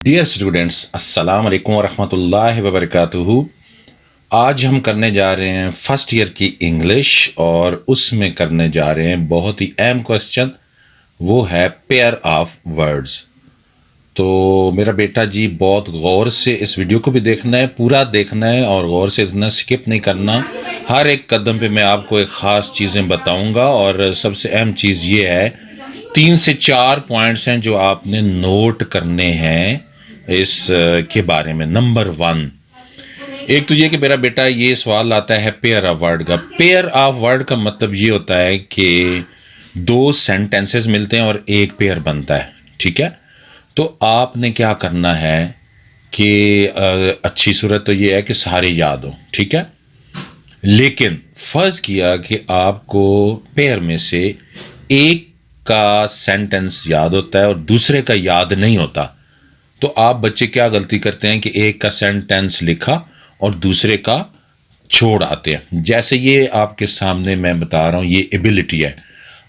Dear students, अस्सलाम वालेकुम वरहमतुल्लाहि वबरकातुहू। आज हम करने जा रहे हैं फर्स्ट ईयर की इंग्लिश और उसमें करने जा रहे हैं बहुत ही अहम क्वेश्चन। वो है पेयर ऑफ वर्ड्स। तो मेरा बेटा जी बहुत गौर से इस वीडियो को भी देखना है, पूरा देखना है और गौर से इतना स्किप नहीं करना। हर एक कदम पे मैं आपको एक ख़ास चीज़ें बताऊंगा और सबसे अहम चीज़ ये है 3 से 4 पॉइंट्स हैं जो आपने नोट करने हैं इस के बारे में। नंबर 1, एक तो ये कि मेरा बेटा ये सवाल आता है पेयर ऑफ वर्ड का। पेयर ऑफ वर्ड का मतलब ये होता है कि 2 सेंटेंसेस मिलते हैं और एक पेयर बनता है, ठीक है। तो आपने क्या करना है कि अच्छी सूरत तो ये है कि सारे याद हो, ठीक है। लेकिन फर्ज किया कि आपको पेयर में से एक का सेंटेंस याद होता है और दूसरे का याद नहीं होता, तो आप बच्चे क्या गलती करते हैं कि एक का सेंटेंस लिखा और दूसरे का छोड़ आते हैं। जैसे ये आपके सामने मैं बता रहा हूं, ये एबिलिटी है।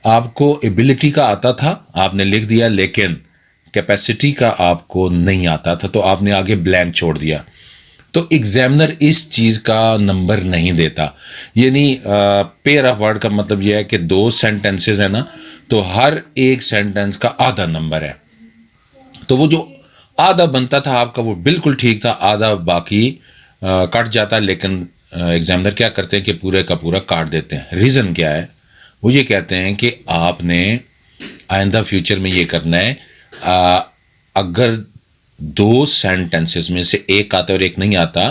आपको एबिलिटी का आता था, आपने लिख दिया, लेकिन कैपेसिटी का आपको नहीं आता था, तो आपने आगे ब्लैंक छोड़ दिया। तो एग्जामिनर इस चीज़ का नंबर नहीं देता। यानी पेयर ऑफ वर्ड का मतलब यह है कि 2 सेंटेंसेस है ना, तो हर एक सेंटेंस का आधा नंबर है। तो वो जो आधा बनता था आपका वो बिल्कुल ठीक था, आधा बाकी कट जाता। लेकिन एग्जामिनर क्या करते हैं कि पूरे का पूरा काट देते हैं। रीज़न क्या है? वो ये कहते हैं कि आपने आइंदा फ्यूचर में ये करना है, अगर 2 सेंटेंसेस में से एक आता है और एक नहीं आता,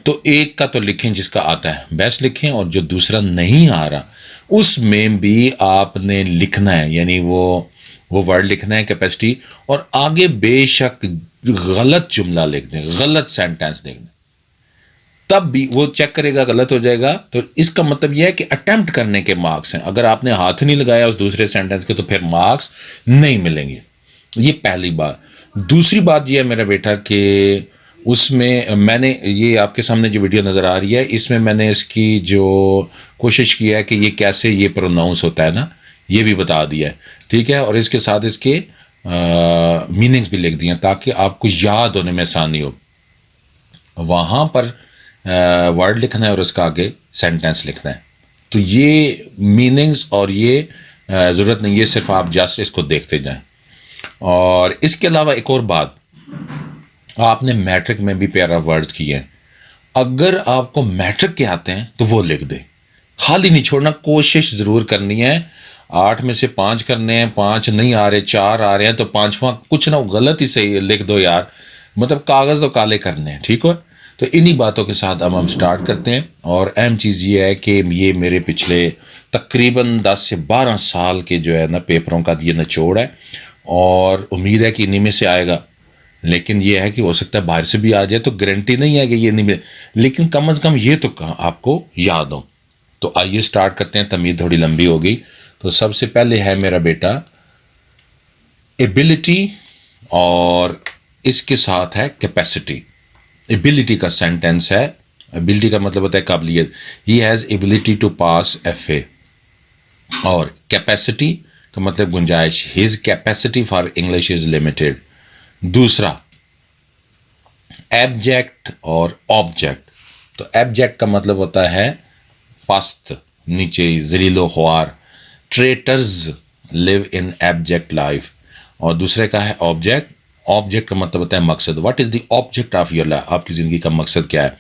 तो एक का तो लिखें जिसका आता है, बेस्ट लिखें, और जो दूसरा नहीं आ रहा उसमें भी आपने लिखना है। यानी वो वर्ड लिखना है, कैपेसिटी, और आगे बेशक गलत जुमला लिख दें, गलत सेंटेंस लिख दें, तब भी वो चेक करेगा, गलत हो जाएगा। तो इसका मतलब यह है कि अटेम्प्ट करने के मार्क्स हैं। अगर आपने हाथ नहीं लगाया उस दूसरे सेंटेंस के तो फिर मार्क्स नहीं मिलेंगे। ये पहली बात। दूसरी बात यह है मेरा बेटा कि उसमें मैंने ये आपके सामने जो वीडियो नज़र आ रही है, इसमें मैंने इसकी जो कोशिश की है कि ये कैसे ये प्रोनाउंस होता है ना, ये भी बता दिया है, ठीक है। और इसके साथ इसके मीनिंग्स भी लिख दिए ताकि आपको याद होने में आसानी हो। वहाँ पर वर्ड लिखना है और उसका आगे सेंटेंस लिखना है। तो ये मीनिंग्स और ये ज़रूरत नहीं, ये सिर्फ आप जस्ट इसको देखते जाएं। और इसके अलावा एक और बात, आपने मैट्रिक में भी पेयर ऑफ वर्ड्स किए हैं। अगर आपको मैट्रिक के आते हैं तो वो लिख दे, खाली नहीं छोड़ना, कोशिश ज़रूर करनी है। 8 में से 5 करने हैं, 5 नहीं आ रहे, 4 आ रहे हैं, तो 5वां कुछ ना गलत ही सही लिख दो यार, मतलब कागज़ तो काले करने हैं, ठीक हो। तो इन्हीं बातों के साथ अब हम स्टार्ट करते हैं। और अहम चीज़ ये है कि ये मेरे पिछले तकरीबन 10 से 12 साल के जो है ना पेपरों का ये निचोड़ है, और उम्मीद है कि इन्हीं में से आएगा। लेकिन ये है कि हो सकता है बाहर से भी आ जाए, तो गारंटी नहीं है कि ये नहीं मिले, लेकिन कम से कम ये तो आपको याद हो। तो आइए स्टार्ट करते हैं, तमीज़ थोड़ी लंबी होगी। तो सबसे पहले है मेरा बेटा एबिलिटी, और इसके साथ है कैपेसिटी। एबिलिटी का सेंटेंस है, एबिलिटी का मतलब होता है काबिलियत, he has ability to pass FA। और कैपेसिटी का मतलब गुंजाइश, his capacity for English is limited. दूसरा एब्जेक्ट और ऑब्जेक्ट। तो एब्जेक्ट का मतलब होता है पस्त, नीचे, जलीलो ख्वार। Traitors live in abject life. और दूसरे का है ऑब्जेक्ट। ऑब्जेक्ट का मतलब होता है मकसद, what is the object of your life, आपकी जिंदगी का मकसद क्या है।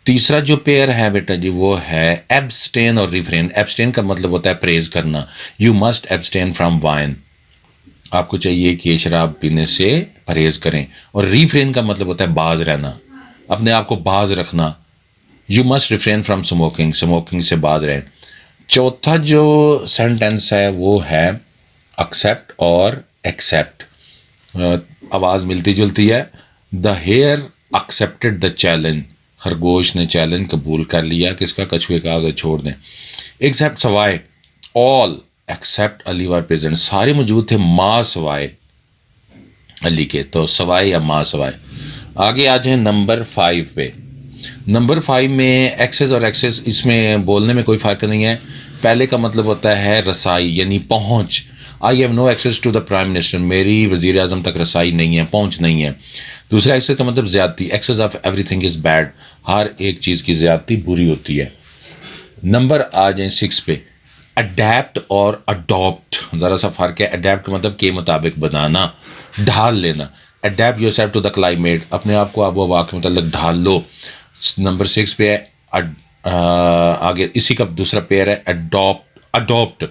तीसरा जो पेयर है बेटा जी वो है एब्सटेन और रिफ्रेन। एब्सटेन का मतलब होता है परहेज करना, you must abstain from wine, आपको चाहिए कि शराब पीने से परहेज करें। और रिफ्रेन का मतलब होता है बाज रहना, अपने आप को बाज रखना, you must refrain from smoking, smoking से बाज रहें। चौथा जो सेंटेंस है वो है एक्सेप्ट और एक्सेप्ट। आवाज़ मिलती जुलती है। The hare accepted the challenge, खरगोश ने चैलेंज कबूल कर लिया, किसका, कछुए का, आगे छोड़ दें। एक्सेप्ट सवाए, all except Ali were present, सारे मौजूद थे माँ सवाए अली के, तो सवाए या माँ सवाए। आगे आ जाए नंबर 5 पे। नंबर 5 में एक्सेस और एक्सेस, इसमें बोलने में कोई फ़र्क नहीं है। पहले का मतलब होता है रसाई, यानी पहुँच, I have no access to the prime minister, मेरी वज़ीर आज़म तक रसाई नहीं है, पहुँच नहीं है। दूसरा एक्सेस का मतलब ज़्यादती, excess of everything is bad, हर एक चीज़ की ज़्यादती बुरी होती है। नंबर आ जाए 6 पे, अडेप्ट और अडॉप्ट, ज़रा सा फ़र्क है। अडेप्ट का मतलब के मुताबिक बनाना, ढाल लेना। Adapt yourself to the climate, अपने आप को आबो हवा के मतलब ढाल लो। नंबर 6 पे है आगे इसी का दूसरा पेयर है अडॉप्ट,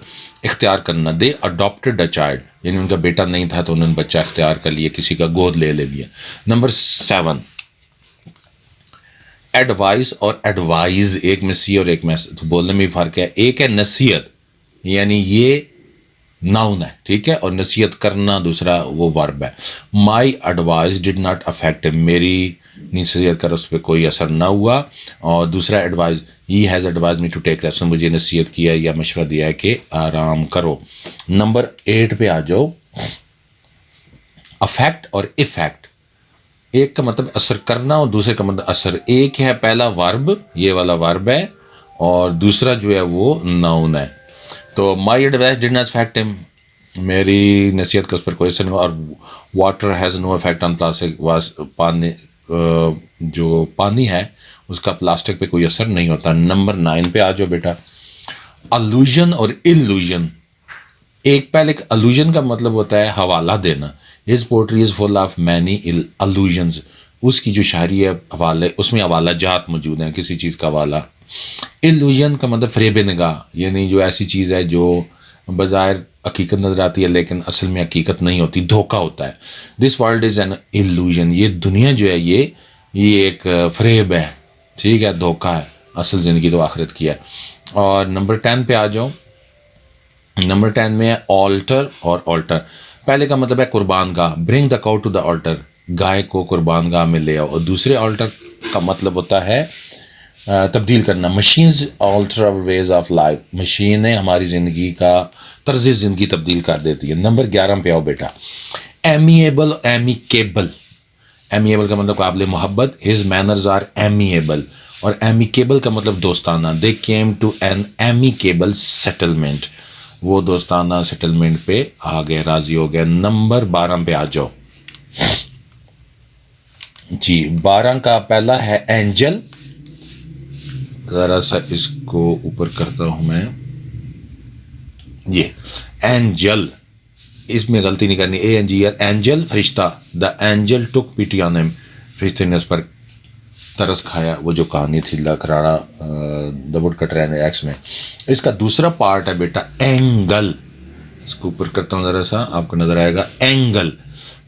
इख्तियार करना। दे अडॉप्टेड अ चाइल्ड, यानी उनका बेटा नहीं था तो उन्होंने बच्चा इख्तियार कर लिया, किसी का गोद ले लिया। नंबर 7, एडवाइस और एडवाइज, एक में सी और एक में तो बोलने में फ़र्क है। एक है नसीहत, यानी ये नाउन है, ठीक है, और नसीहत करना दूसरा वो वर्ब है। माई एडवाइस डिड नॉट अफेक्ट, मेरी नसीहत कर उस पर कोई असर ना हुआ। और दूसरा advice, he has advise me to take rest, मुझे नसीहत किया या मशवरा दिया है कि आराम करो। नंबर 8 पे आ जाओ, अफेक्ट और इफेक्ट। एक का मतलब असर करना और दूसरे का मतलब असर। एक है पहला वर्ब, ये वाला वर्ब है, और दूसरा जो है वो नाउन है। तो my advice did not affect him, मेरी नसीहत का उस पर कोई असर नहीं। और water has no effect on plastic, पानी जो पानी है उसका प्लास्टिक पे कोई असर नहीं होता। नंबर 9 पे आ जाओ बेटा, अलूजन और इल्यूजन। एक पहले एक अलूजन का मतलब होता है हवाला देना। His poetry is full of many allusions, उसकी जो शायरी है हवाले, उसमें हवाला जात मौजूद हैं, किसी चीज़ का हवाला। इल्यूजन का मतलब फ़रेब निगाह, यानी जो ऐसी चीज़ है जो बज़ाहिर हकीकत नज़र आती है लेकिन असल में हकीकत नहीं होती, धोखा होता है। This world is an illusion, ये दुनिया जो है ये एक फ़रेब है, ठीक है, धोखा है, असल ज़िंदगी तो आखिरत की है। और नंबर 10 पे आ जाओ। नंबर 10 में है ऑल्टर और ऑल्टर। पहले का मतलब है कुर्बान गाह, bring the cow to the altar, गाय को कुर्बान गाह में ले आओ। और दूसरे ऑल्टर का मतलब होता है तब्दील करना। Machines alter our ways of life, मशीनें हमारी ज़िंदगी का तर्ज ज़िंदगी तब्दील कर देती है। नंबर 11 पे आओ बेटा, एमिएबल, एमिकेबल। एमिएबल का मतलब काबिल मोहब्बत, हिज मैनर्स आर एमिएबल। और एमिकेबल का मतलब दोस्ताना, they came to an amicable settlement, वो दोस्ताना सेटलमेंट पे आ गए, राजी हो गए। नंबर 12 पे आ जाओ जी। 12 का पहला है एंजल, ज़रा सा इसको ऊपर करता हूँ मैं, ये एंजल, इसमें गलती नहीं करनी, ANGL, एंजल फरिश्ता। The angel took pity on him, फरिश्ते ने उस पर तरस खाया, वो जो कहानी थी लकराड़ा द वुड कटर एक्स में। इसका दूसरा पार्ट है बेटा एंगल, इसको ऊपर करता हूँ ज़रा सा, आपको नज़र आएगा एंगल,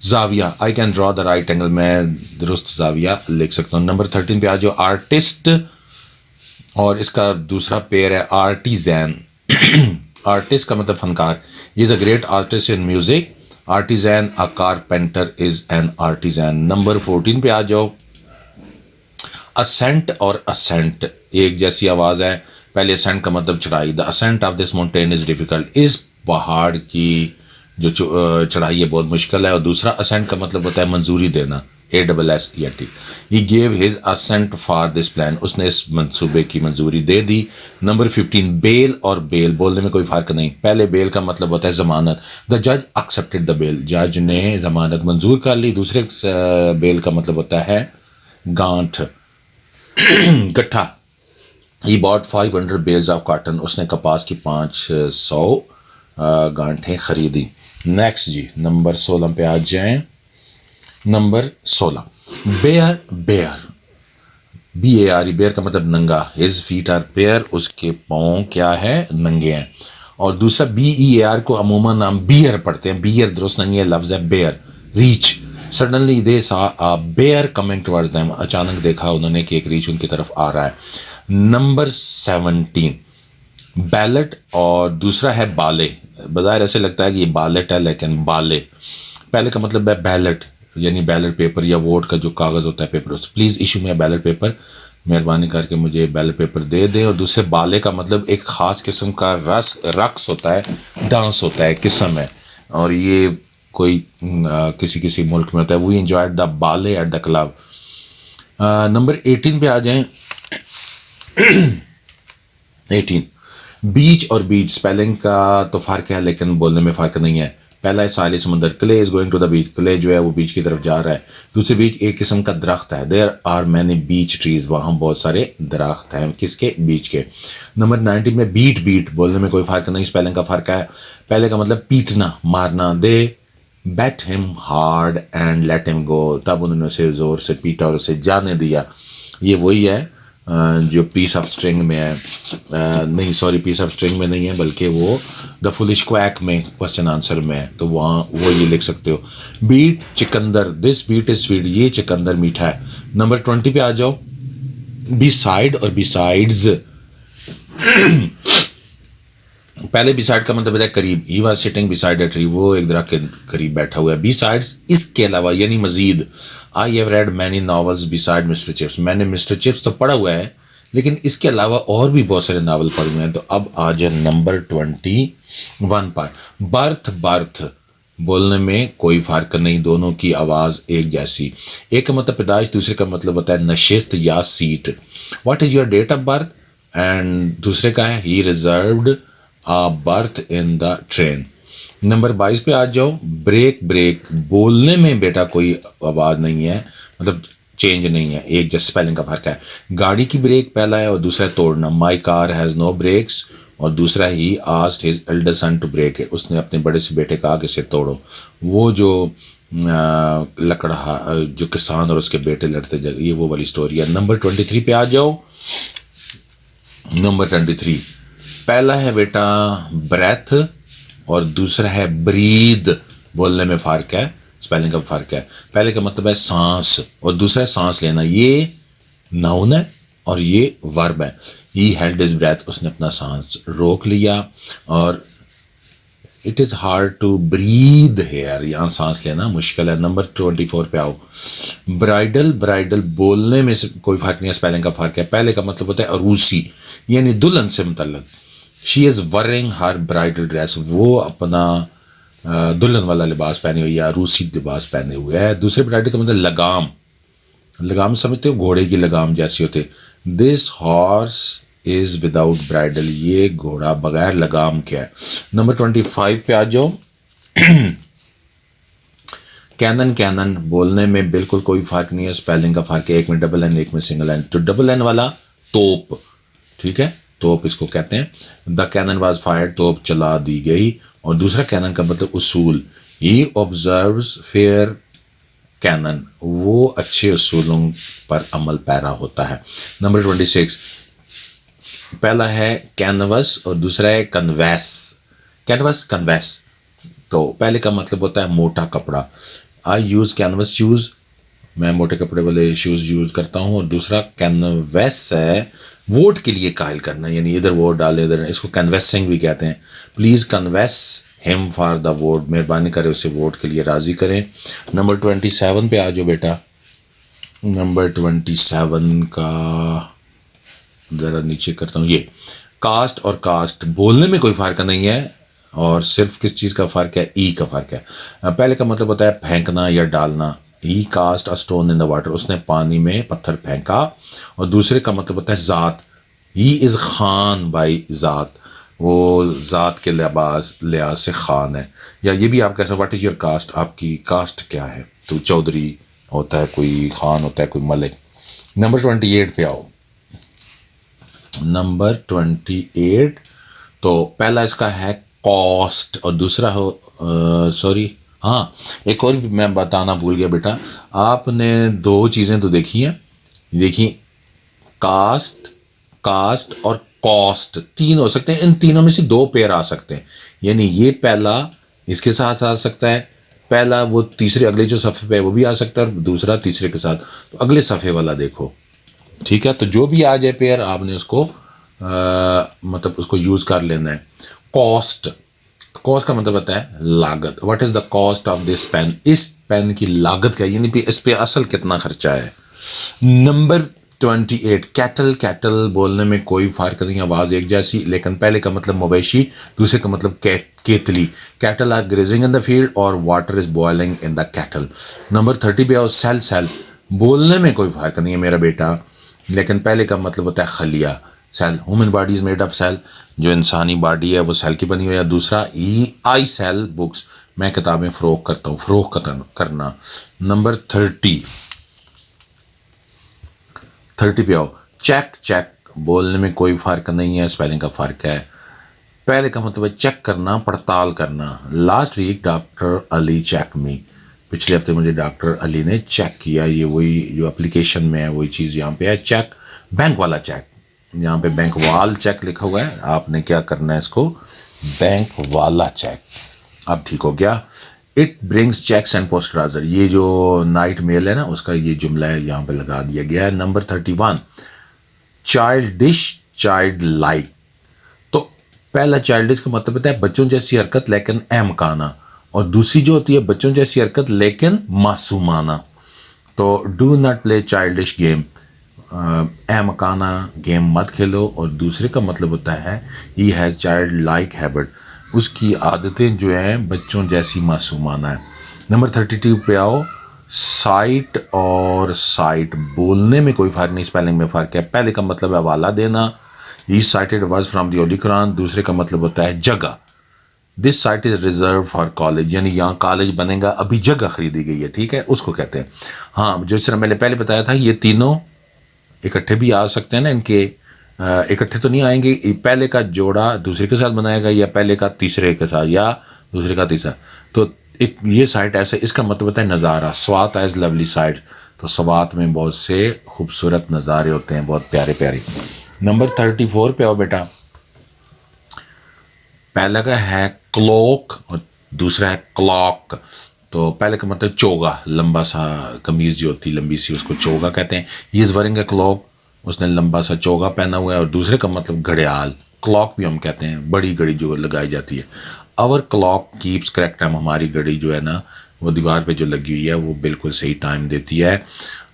जाविया। I can draw the right angle, मैं दुरुस्त जाविया लिख सकता हूँ। नंबर 13 पे आ जाओ, आर्टिस्ट, और इसका दूसरा पेयर है आर्टिजन। आर्टिस्ट का मतलब फनकार, is a great artist in music. Artisan, a carpenter is an artisan. Number 14 पे आ जाओ, असेंट और असेंट एक जैसी आवाज़ है। पहले असेंट का मतलब चढ़ाई, the ascent of this mountain is difficult, इस पहाड़ की जो चढ़ाई है बहुत मुश्किल है। और दूसरा असेंट का मतलब होता है मंजूरी देना, ASSENT। He gave his assent for this plan, उसने इस मंसूबे की मंजूरी दे दी। नंबर 15, बेल और बेल, बोलने में कोई फ़र्क नहीं। पहले बेल का मतलब होता है ज़मानत, द जज एक्सेप्टेड द बेल, जज ने ज़मानत मंजूर कर ली। दूसरे बेल का मतलब होता है गांठ, गट्ठा। He bought 500 bales of cotton, उसने कपास की 500 गांठें खरीदी। नेक्स्ट जी, नंबर 16 पे आ जाएं। Number 16, bear, bare, BARE, bare का मतलब नंगा। हिज फीट आर बेयर, उसके पाँव क्या है, नंगे हैं। और दूसरा BEAR को अमूमन हम बियर पढ़ते हैं, बियर दुरुस्त नहीं है, लफ्ज़ है बेयर, रीच। सडनली दे सा आ बेयर कमिंग टुवर्ड्स देम, अचानक देखा उन्होंने कि एक रीच उनकी तरफ आ रहा है। नंबर 17, बैलेट, और दूसरा है बाले। बज़ाहिर ऐसे लगता है कि ये बालेट है लेकिन बाले, पहले का मतलब है बैलेट, यानी बैलेट पेपर या वोट का जो कागज़ होता है पेपर, प्लीज़ इशू में बैलेट पेपर, मेहरबानी करके मुझे बैलेट पेपर दे दें। और दूसरे बाले का मतलब एक ख़ास किस्म का रक्स होता है, डांस होता है, किस्म है, और ये कोई किसी किसी मुल्क में होता है। वी एंजॉयड द बाले एट द क्लब। नंबर 18 पे आ जाएं। 18, बीच और बीच स्पेलिंग का तो फ़र्क है लेकिन बोलने में फ़र्क नहीं है। पहला है साहिल समुंदर, Clay is going to the beach, Clay जो है वो बीच की तरफ जा रहा है। दूसरे बीच एक किस्म का दरख्त है, there are many beech trees, वहाँ बहुत सारे दरख्त हैं, किसके, बीच के। नंबर 90 में बीट, बीट बोलने में कोई फ़र्क नहीं, स्पेलिंग का फ़र्क है। पहले का मतलब पीटना, मारना, they beat him hard and let him go, तब उन्होंने उसे ज़ोर से पीटा और उसे जाने दिया। ये वही है जो पीस ऑफ स्ट्रिंग में है, नहीं सॉरी पीस ऑफ स्ट्रिंग में नहीं है बल्कि वो द फुलिश क्वैक में क्वेश्चन आंसर में है, तो वहाँ वो ये लिख सकते हो। बीट चिकंदर, दिस बीट इज स्वीट, ये चिकंदर मीठा है। नंबर 20 पे आ जाओ, बिसाइड और बिसाइड्स। पहले बिसाइड का मतलब है करीब, he was sitting beside a tree, वो एक दरख्त के करीब बैठा हुआ है। बिसाइड्स इसके अलावा यानी मजीद। I have read many novels beside mister Chips, मैंने मिस्टर चिप्स तो पढ़ा हुआ है लेकिन इसके अलावा और भी बहुत सारे नावल पढ़े हुए हैं। तो अब आ जाए नंबर 21 पर, बर्थ, बर्थ बोलने में कोई फ़र्क नहीं, दोनों की आवाज़ एक जैसी। एक का मतलब पैदाइश, दूसरे का मतलब होता है नशिस्त या seat. What is your date of birth, and दूसरे का है he reserved a berth in the train. Number 22 पे आ जाओ, ब्रेक, ब्रेक बोलने में बेटा कोई आवाज़ नहीं है, मतलब चेंज नहीं है, एक जैसे स्पेलिंग का फर्क है। गाड़ी की ब्रेक पहला है और दूसरा है तोड़ना, my car has no brakes, और दूसरा he asked his elder son to break it, उसने अपने बड़े से बेटे कहा कि इसे तोड़ो। वो जो लकड़ा जो किसान और उसके बेटे लड़ते जग, ये वो वाली स्टोरी है। नंबर 23 पे आ जाओ। नंबर 23 पहला है बेटा ब्रेथ और दूसरा है ब्रीद, बोलने में फ़र्क है, स्पेलिंग का फ़र्क है। पहले का मतलब है सांस और दूसरा है सांस लेना, ये नाउन है और ये वर्ब है। ही हेल्ड हिज ब्रेथ, उसने अपना सांस रोक लिया। और it is hard to breathe here, यहाँ सांस लेना मुश्किल है। नंबर 24 पे आओ, ब्राइडल, ब्राइडल बोलने में से कोई फ़र्क नहीं है, स्पेलिंग का फ़र्क है। पहले का मतलब होता है अरूसी यानी दुल्हन से मुतल्लक। She is wearing her bridal dress, वो अपना दुल्हन वाला लिबास पहने हुई है, रूसी लिबास पहने हुए है। दूसरे ब्राइडल का मतलब लगाम, लगाम समझते हो, घोड़े की लगाम जैसी होते। This horse is without bridal, ये घोड़ा बगैर लगाम के है। नंबर 25 पे आ जाओ, कैनन, कैनन बोलने में बिल्कुल कोई फ़र्क नहीं है, स्पेलिंग का फ़र्क है, एक में डबल एन एक में सिंगल एन। तो डबल एन वाला तोप, ठीक है, तोप इसको कहते हैं। द कैनन वाज फायर्ड, तोप चला दी गई। और दूसरा कैनन का मतलब उसूल, ही ऑब्जर्व्स फेयर कैनन, वो अच्छे उसूलों पर अमल पैरा होता है। नंबर 26 पहला है कैनवस और दूसरा है कन्वेस, कैनवस कन्वेस। तो पहले का मतलब होता है मोटा कपड़ा, आई यूज़ कैनवस शूज़, मैं मोटे कपड़े वाले शूज़ यूज़ करता हूँ। और दूसरा कैनवेस है वोट के लिए कायल करना, यानी इधर वोट डाले इधर, इसको कैनवेसिंग भी कहते हैं। Please canvass him for the vote, मेहरबानी करें उसे वोट के लिए राज़ी करें। नंबर 27 पे आ जाओ बेटा। नंबर 27 का ज़रा नीचे करता हूँ, ये कास्ट और कास्ट बोलने में कोई फ़र्क नहीं है, और सिर्फ किस चीज़ का फ़र्क है, ई का फ़र्क है। पहले का मतलब होता है फेंकना या डालना, he cast a stone in the water, उसने पानी में पत्थर फेंका। और दूसरे का मतलब होता है ज़ात, ही इज़ खान बाई ज़ात, वो ज़ात के लिहाज से खान है। या ये भी आप कह सकते व्हाट इज़ योर कास्ट, आपकी कास्ट क्या है, तो चौधरी होता है कोई, खान होता है कोई, मलिक। नंबर 28 पे आओ। नंबर 28 तो पहला इसका है कॉस्ट और दूसरा हो सॉरी हाँ, एक और भी मैं बताना भूल गया बेटा, आपने दो चीज़ें तो देखी हैं, देखिए कास्ट, कास्ट और कॉस्ट, तीन हो सकते हैं, इन तीनों में से दो पेयर आ सकते हैं, यानी ये पहला इसके साथ आ सकता है, पहला वो तीसरे अगले जो सफ़े पे है वो भी आ सकता है, और दूसरा तीसरे के साथ, तो अगले सफ़े वाला देखो, ठीक है। तो जो भी आ जाए पेयर आपने उसको मतलब उसको यूज़ कर लेना है। कॉस्ट, कॉस्ट का मतलब होता है लागत, what is the cost of this pen, इस पेन की लागत क्या है, यानी इस पे असल कितना खर्चा है। नंबर 28 कैटल, कैटल बोलने में कोई फ़र्क नहीं, आवाज़ एक जैसी, लेकिन पहले का मतलब मवेशी, दूसरे का मतलब केतली। Cattle are grazing in the field और water is boiling in the kettle. Number 30 पे आओ, सेल, सेल बोलने में कोई फ़र्क नहीं है मेरा बेटा, लेकिन पहले का मतलब होता है खलिया, cell, human body is made of cell. जो इंसानी बॉडी है वो सेल की बनी हुई है। दूसरा आई सेल बुक्स, मैं किताबें फ़रोख्त करता हूँ, करना। नंबर 30 पे आओ। चेक चेक बोलने में कोई फ़र्क नहीं है, स्पेलिंग का फ़र्क है। पहले का मतलब है चेक करना, पड़ताल करना। Last week doctor Ali check me, पिछले हफ्ते मुझे डॉक्टर अली ने चेक किया। ये वही जो एप्लीकेशन में है वही चीज़ यहाँ पे है। चेक बैंक वाला चेक, यहाँ पे बैंक वाल चेक लिखा हुआ है, आपने क्या करना है इसको बैंक वाला चेक। अब ठीक हो गया। It brings checks and post transfer, ये जो नाइट मेल है ना उसका ये जुमला है यहाँ पे लगा दिया गया है। नंबर 31 चाइल्डिश चाइल्ड लाइक, तो पहला चाइल्डिश का मतलब होता है बच्चों जैसी हरकत लेकिन अहमकाना, और दूसरी जो होती है बच्चों जैसी हरकत लेकिन मासूमाना। तो do not play childish game, अहमकाना गेम मत खेलो। और दूसरे का मतलब होता है he has childlike habit, उसकी आदतें जो हैं बच्चों जैसी मासूमाना है। नंबर 32 पे आओ। साइट और साइट बोलने में कोई फ़र्क नहीं, स्पेलिंग में फ़र्क है। पहले का मतलब है हवाला देना, he cited words from the holy Quran. दूसरे का मतलब होता है जगह, this site is reserve for college, यानी यहाँ कॉलेज बनेगा, अभी जगह खरीदी गई है, ठीक है, उसको कहते हैं। हाँ, जिस तरह मैंने पहले बताया था ये तीनों इकट्ठे भी आ सकते हैं ना, इनके इकट्ठे तो नहीं आएंगे। पहले का जोड़ा दूसरे के साथ बनाएगा, या पहले का तीसरे के साथ, या दूसरे का तीसरा। तो एक ये साइट ऐसे, इसका मतलब होता है नज़ारा। स्वात एज लवली साइट, तो स्वात में बहुत से खूबसूरत नज़ारे होते हैं, बहुत प्यारे प्यारे। नंबर 34 पे आओ बेटा। पहला का है क्लॉक और दूसरा है क्लॉक। तो पहले का मतलब चोगा, लंबा सा कमीज जो होती है लंबी सी, उसको चोगा कहते हैं। He is wearing a clock, उसने लंबा सा चोगा पहना हुआ है। और दूसरे का मतलब घड़ियाल, क्लॉक भी हम कहते हैं बड़ी घड़ी जो लगाई जाती है। Hour clock keeps correct time, हमारी घड़ी जो है ना वो दीवार पे जो लगी हुई है वो बिल्कुल सही टाइम देती है।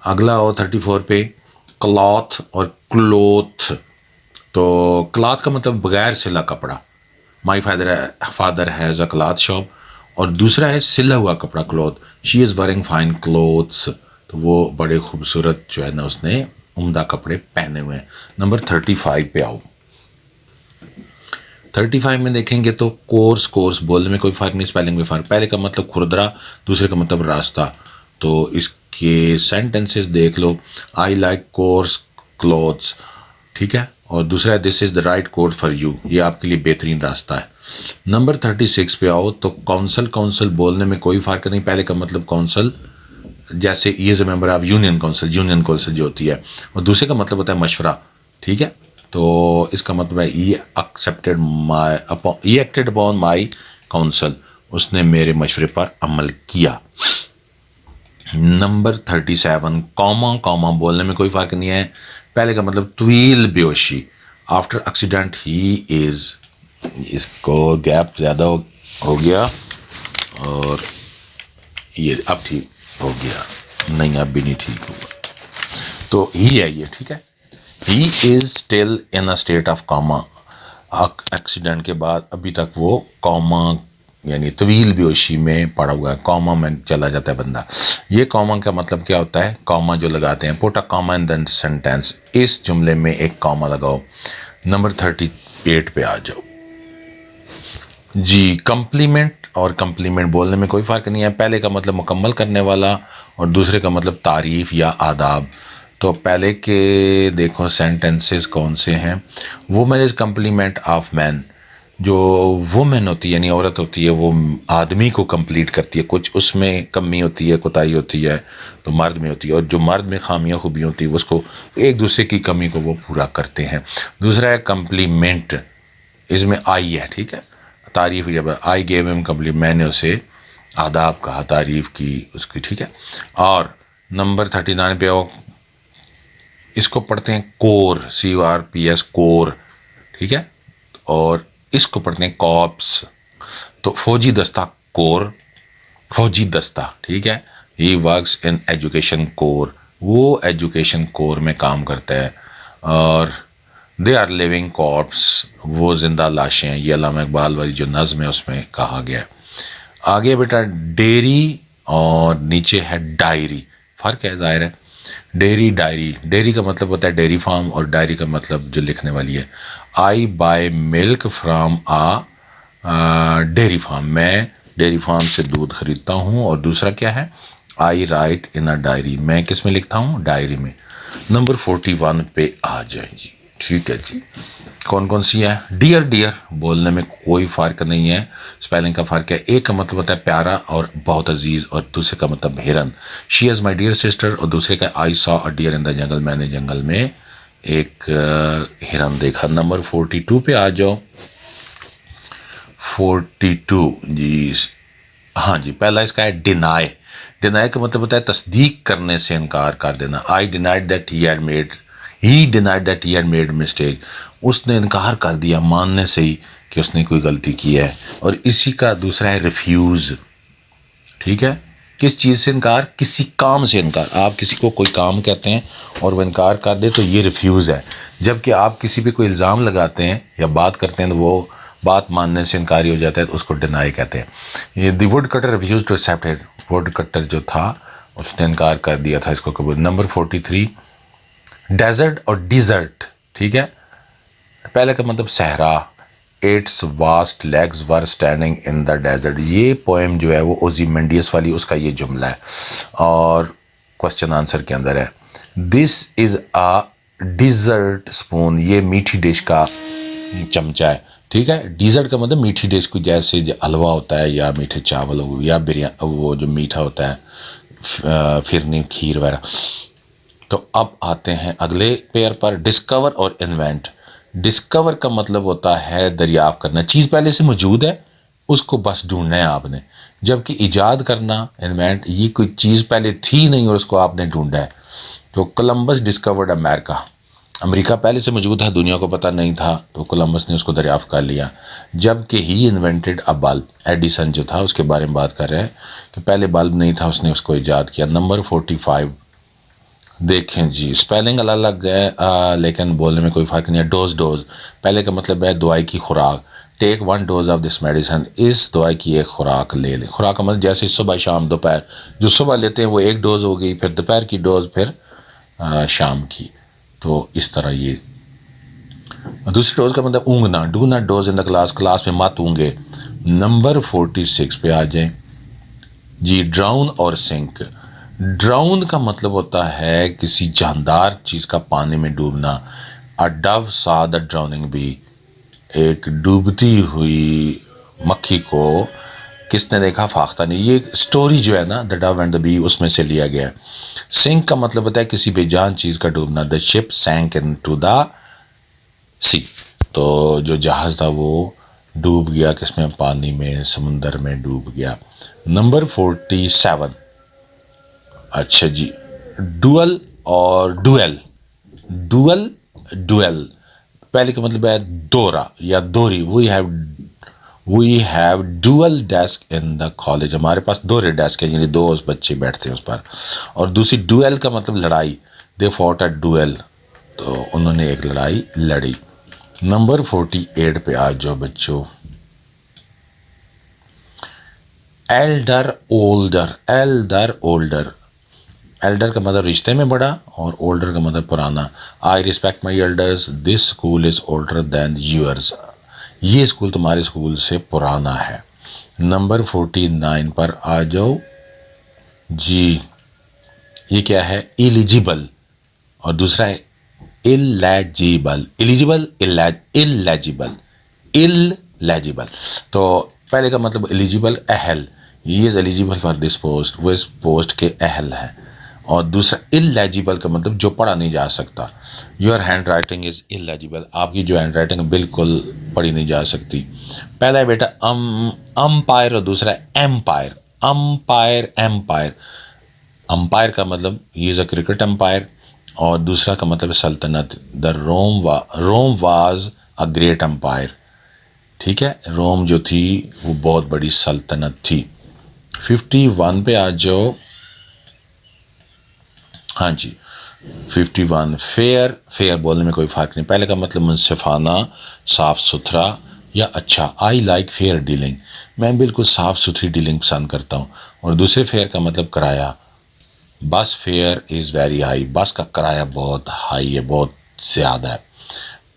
अगला हो 34 पे क्लॉथ और क्लोथ। तो क्लॉथ का मतलब बगैर सिला कपड़ा, my father has a cloth shop. और दूसरा है सिला हुआ कपड़ा cloth, she is wearing fine clothes, तो वो बड़े खूबसूरत जो है ना उसने उम्दा कपड़े पहने हुए हैं। नंबर 35 पे आओ। 35 में देखेंगे तो कोर्स, कोर्स बोलने में कोई फ़र्क नहीं, स्पेलिंग में फ़र्क। पहले का मतलब खुरदरा, दूसरे का मतलब रास्ता। तो इसके सेंटेंसेस देख लो। आई लाइक कोर्स क्लोथ्स, ठीक है। और दूसरा है this is the right code for you, ये आपके लिए बेहतरीन रास्ता है। नंबर 36 पे आओ। तो काउंसिल, काउंसिल बोलने में कोई फ़र्क नहीं। पहले का मतलब काउंसिल जैसे ही is a member of union council, union council जो होती है। और दूसरे का मतलब होता है मशवरा, ठीक है। तो इसका मतलब है ई एक्टेड अपॉन माई काउंसिल, उसने मेरे मशवरे पर अमल किया। नंबर 37 कॉमा, कॉमा बोलने में कोई फ़र्क नहीं है। पहले का मतलब तवील बेहोशी, आफ्टर एक्सीडेंट ही इज़, इसको गैप ज़्यादा हो गया और ये अब ठीक हो गया, नहीं अब भी नहीं ठीक हुआ। तो ही है ये, ठीक है। He is still in a state of comma, accident के बाद अभी तक वो कॉमा यानी तवील बेहोशी में पड़ा हुआ है, कॉमा में चला जाता है बंदा। ये कॉमा का मतलब क्या होता है, कॉमा जो लगाते हैं, put a comma in the sentence, इस जुमले में एक कॉमा लगाओ। नंबर 38 पे आ जाओ जी। कम्प्लीमेंट और कम्प्लीमेंट बोलने में कोई फ़र्क नहीं है। पहले का मतलब मुकम्मल करने वाला और दूसरे का मतलब तारीफ़ या आदाब। तो पहले के देखो सेंटेंसेस कौन से हैं। Women is complement of man, जो वुमेन होती है यानी औरत होती है वो आदमी को कंप्लीट करती है, कुछ उसमें कमी होती है, कोताही होती है तो मर्द में होती है, और जो मर्द में खामियां खूबियाँ होती है उसको एक दूसरे की कमी को वो पूरा करते हैं। दूसरा है कम्प्लीमेंट, इसमें आई है, ठीक है, तारीफ़, जब आई गेव हिम कम्प्लीमेंट, मैंने उसे आदाब कहा, तारीफ़ की उसकी, ठीक है। और नंबर 39 पे आओ। इसको पढ़ते हैं कोर, CORPS कोर, ठीक है। और इसको पढ़ते हैं कॉप्स। तो फौजी दस्ता कोर, फौजी दस्ता, ठीक है। He works in education corps, वो एजुकेशन कोर में काम करता है। और दे आर लिविंग कॉर्प्स, वो जिंदा लाशें हैं, ये अल्लामा इकबाल वाली जो नज़्म है उसमें कहा गया। आगे बेटा डेयरी और नीचे है डायरी, फ़र्क है ज़ाहिर है। डेयरी डायरी, डेयरी का मतलब होता है डेयरी फार्म और डायरी का मतलब जो लिखने वाली है। I buy milk from dairy farm, मैं डेयरी फार्म से दूध खरीदता हूँ। और दूसरा क्या है, आई राइट इन अ डायरी, मैं किस में लिखता हूँ, डायरी में। नंबर 41 पे आ जाए जी। ठीक है जी, कौन कौन सी है। डियर, डियर बोलने में कोई फ़र्क नहीं है, स्पेलिंग का फ़र्क है। एक का मतलब होता है प्यारा और बहुत अजीज़, और दूसरे का मतलब हिरन। She is my dear sister, और दूसरे का I saw a deer in the jungle, मैंने जंगल में एक हिरन देखा। नंबर 42 पे आ जाओ। 42 जी, हाँ जी, पहला इसका है डिनाई। डिनाई का मतलब होता है तस्दीक करने से इनकार कर देना। I denied that he denied that he had made mistake, उसने इनकार कर दिया मानने से ही कि उसने कोई गलती की है। और इसी का दूसरा है रिफ्यूज़। ठीक है, किस चीज़ से इनकार, किसी काम से इनकार। आप किसी को कोई काम कहते हैं और वो इनकार कर दे तो ये रिफ्यूज़ है। जबकि आप किसी पे कोई इल्ज़ाम लगाते हैं या बात करते हैं तो वो बात मानने से इनकारी हो जाता है, तो उसको डिनाई कहते हैं। ये the wood cutter refuse to accept it, wood cutter जो था उसने इनकार कर दिया था इसको कबूल। नंबर 43 डेजर्ट और डिज़र्ट। ठीक है, पहले का मतलब सहरा। Its vast legs were standing in the desert, ये पोएम जो है वो ओजीमेंडियस वाली, उसका ये जुमला है और क्वेश्चन आंसर के अंदर है। This is a dessert spoon, ये मीठी डिश का चमचा है। ठीक है, डिज़र्ट का मतलब मीठी डिश को, जैसे हलवा होता है या मीठे चावल हो या बिरयानी, वो जो मीठा होता है फिरनी, खीर वगैरह। तो अब आते हैं अगले पेयर पर, डिस्कवर और इन्वेंट। डिस्कवर का मतलब होता है दरियाफ्त करना, चीज़ पहले से मौजूद है उसको बस ढूंढना है आपने। जबकि इजाद करना, इन्वेंट, ये कोई चीज़ पहले थी नहीं और उसको आपने ढूंढा है। तो कोलंबस डिस्कवर्ड अमेरिका, अमेरिका पहले से मौजूद है, दुनिया को पता नहीं था, तो कोलंबस ने उसको दरियाफ्त कर लिया। जबकि ही इन्वेंटेड अ बल्ब, एडिसन जो था उसके बारे में बात कर रहे हैं कि पहले बल्ब नहीं था, उसने उसको ईजाद किया। नंबर 45 देखें जी, स्पेलिंग अलग अलग है लेकिन बोलने में कोई फ़र्क नहीं है। डोज, डोज पहले का मतलब है दवाई की खुराक। Take 1 dose of this medicine, इस दवाई की एक खुराक ले लें। खुराक का मतलब जैसे सुबह शाम दोपहर, जो सुबह लेते हैं वो एक डोज हो गई, फिर दोपहर की डोज, फिर शाम की। तो इस तरह ये। दूसरी डोज का मतलब ऊँगना, do not doze in the class, class में मत ऊँगे। नंबर 46 पे आ जाए जी, ड्राउन और सिंक। ड्राउन का मतलब होता है किसी जानदार चीज़ का पानी में डूबना। अ डव सा द ड्राउनिंग बी, एक डूबती हुई मक्खी को किसने देखा, फाख्ता नहीं। ये स्टोरी जो है ना, the dove and the bee, उसमें से लिया गया है। सिंक का मतलब होता है किसी बेजान चीज़ का डूबना। The ship sank into the sea, तो जो जहाज़ था वो डूब गया किसमें, पानी में, समुंदर में डूब गया। नंबर 47, अच्छा जी, डुअल और डुएल। डुअल, डुएल पहले का मतलब है दोरा या दोरी। We have dual desk in the college, हमारे पास दोहरे डेस्क है, यानी दो बच्चे बैठते हैं उस पर। और दूसरी डुएल का मतलब लड़ाई, दे फॉट अ डुएल, तो उन्होंने एक लड़ाई लड़ी। नंबर 48 पे आ जाओ बच्चों। Elder, older, Elder, older. Elder का मतलब रिश्ते में बड़ा और ओल्डर का मतलब पुराना। I respect my elders, this school is older than yours, ये स्कूल तुम्हारे स्कूल से पुराना है। नंबर 49 पर आ जाओ जी, ये क्या है, एलिजिबल, और दूसरा है इलेजिबल। Eligible, illegible, illegible. तो पहले का मतलब एलिजिबल, अहल, he is eligible for this post, वो इस पोस्ट के अहल है। और दूसरा इलेजिबल का मतलब जो पढ़ा नहीं जा सकता। Your hand writing is illegible, आपकी जो हैंड राइटिंग बिल्कुल पढ़ी नहीं जा सकती। पहला है बेटा अम्पायर, और दूसरा है एम्पायर। अम्पायर, एम्पायर, अंपायर का मतलब he is a cricket umpire, और दूसरा का मतलब सल्तनत। The Rome was a great empire. ठीक है, रोम जो थी वो बहुत बड़ी सल्तनत थी। 51 पे आ जाओ, हाँ जी, 51 फेयर। फेयर बोलने में कोई फ़र्क नहीं, पहले का मतलब मुनसिफाना, साफ़ सुथरा या अच्छा। आई लाइक फेयर डीलिंग, मैं बिल्कुल साफ़ सुथरी डीलिंग पसंद करता हूँ। और दूसरे फेयर का मतलब किराया, बस फेयर इज़ वेरी हाई, बस का किराया बहुत हाई है, बहुत ज़्यादा है।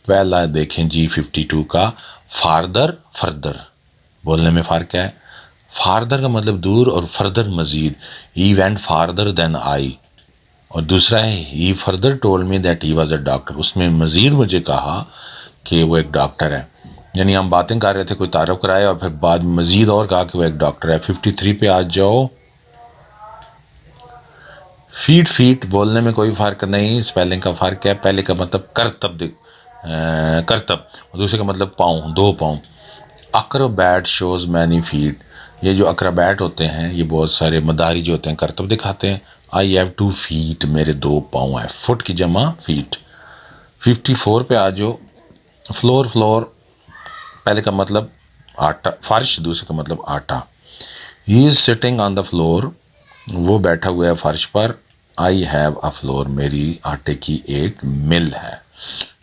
पहला देखें जी 52 का फारदर फर्दर, बोलने में फ़र्क क्या है? फारदर का मतलब दूर और फर्दर मज़ीद, ही वेंट फारदर देन आई। और दूसरा है he further told me that he was a doctor, उसमें मज़ीद मुझे कहा कि वो एक डॉक्टर है। यानी हम बातें कर रहे थे, कोई तारुफ कराया और फिर बाद में मज़ीद और कहा कि वो एक डॉक्टर है। 53 पे आ जाओ। फीट फीट बोलने में कोई फ़र्क नहीं, स्पेलिंग का फ़र्क है। पहले का मतलब करतब, करतब, और दूसरे का मतलब पाँव, 2 पाँव। अक्रोबैट शोज़ मैनी फीट, ये जो अक्रोबैट होते हैं ये बहुत सारे मदारी जो होते हैं करतब दिखाते हैं। आई हैव 2 फीट, मेरे 2 पाँव हैं। फुट की जमा फीट। 54 पे आ जाओ। फ्लोर फ्लोर, पहले का मतलब आटा, फर्श, दूसरे का मतलब आटा। He is sitting on the floor, वो बैठा हुआ है फर्श पर। आई हैव अ फ्लोर, मेरी आटे की एक मिल है।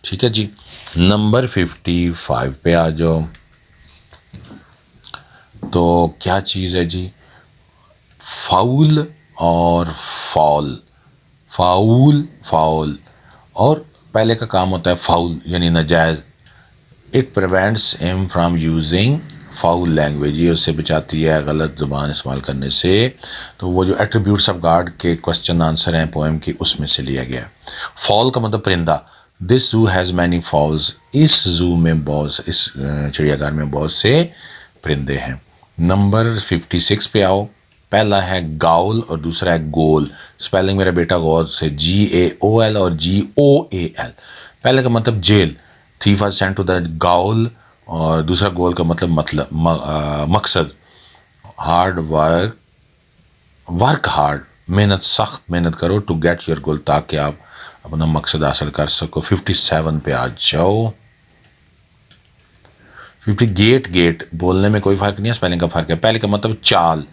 ठीक है जी। नंबर 55 पे आ जाओ। तो क्या चीज़ है जी? फाउल और फॉल। फाउल फाउल, और पहले का काम होता है फाउल यानी नाजायज़। It prevents him from using foul language, ये उससे बचाती है गलत ज़ुबान इस्तेमाल करने से। तो वो जो एट्रीब्यूट्स ऑफ गॉड के क्वेश्चन आंसर हैं पोएम के, उसमें से लिया गया। फॉल का मतलब परिंदा। दिस जू हैज़ मैनी फॉल्स, इस जू में बहुत, इस चिड़ियाघर में बहुत से परिंदे हैं। नंबर 56 पे आओ। पहला है गाउल और दूसरा है गोल। स्पेलिंग मेरा बेटा गौर से, GAOL और GOAL। पहले का मतलब जेल, thief was sent to the gaol, और दूसरा गोल का मतलब मकसद। हार्ड वर्क, वर्क हार्ड, मेहनत, सख्त मेहनत करो, टू गेट योर गोल, ताकि आप अपना मकसद हासिल कर सको। 57 पे आ जाओ। 50 गेट, गेट बोलने में कोई फ़र्क नहीं है, स्पेलिंग का फ़र्क है। पहले का मतलब चाल,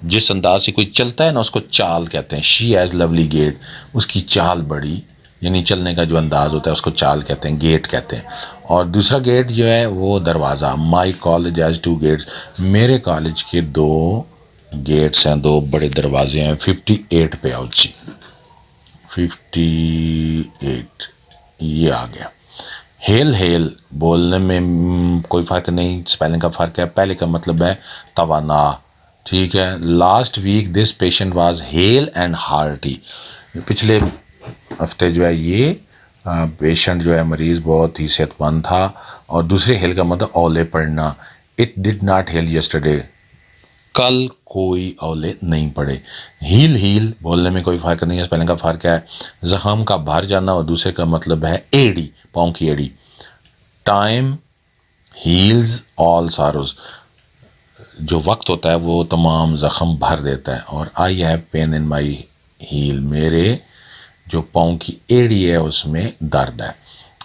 जिस अंदाज से कोई चलता है ना उसको चाल कहते हैं। शी हैज़ लवली गेट, उसकी चाल बड़ी, यानी चलने का जो अंदाज होता है उसको चाल कहते हैं, गेट कहते हैं। और दूसरा गेट जो है वो दरवाज़ा। माई कॉलेज हैज़ 2 गेट्स, मेरे कॉलेज के 2 गेट्स हैं, 2 बड़े दरवाजे हैं। 58 पे आओ जी। 58 ये आ गया। हेल हेल बोलने में कोई फ़र्क नहीं, स्पेलिंग का फ़र्क है। पहले का मतलब है तवाना। ठीक है। Last week this patient was hale and hearty, पिछले हफ्ते जो है ये पेशेंट जो है मरीज़ बहुत ही सेहतमंद था। और दूसरे हेल का मतलब औले पड़ना। It did not hello yesterday, कल कोई औले नहीं पड़े। हील हील बोलने में कोई फ़र्क नहीं है, स्पेलिंग का फ़र्क है। ज़ख़म का भर जाना और दूसरे का मतलब है एड़ी, पाँव की एड़ी। टाइम हील्स ऑल सारोज, जो वक्त होता है वो तमाम ज़ख़म भर देता है। और I have pain in my heel, मेरे जो पाँव की एड़ी है उसमें दर्द है।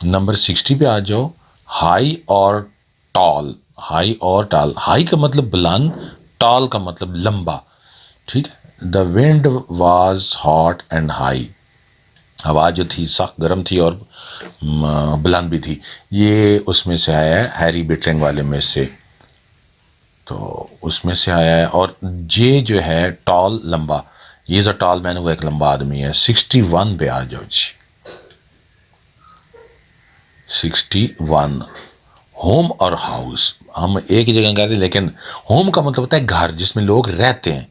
नंबर 60 पे आ जाओ। हाई और टॉल, हाई और टॉल, हाई का मतलब बुलंद, टॉल का मतलब लंबा। ठीक है। The wind was hot and high, हवा जो थी सख्त गर्म थी और बुलंद भी थी। ये उसमें से आया है, हैरी बिटरिंग वाले में से, तो उसमें से आया है। और जे जो है टॉल लंबा, ये जो टॉल मैन वो एक लंबा आदमी है। 61 पे आ जाओ जी। 61 होम और हाउस हम एक ही जगह कहते हैं, लेकिन होम का मतलब होता है घर जिसमें लोग रहते हैं।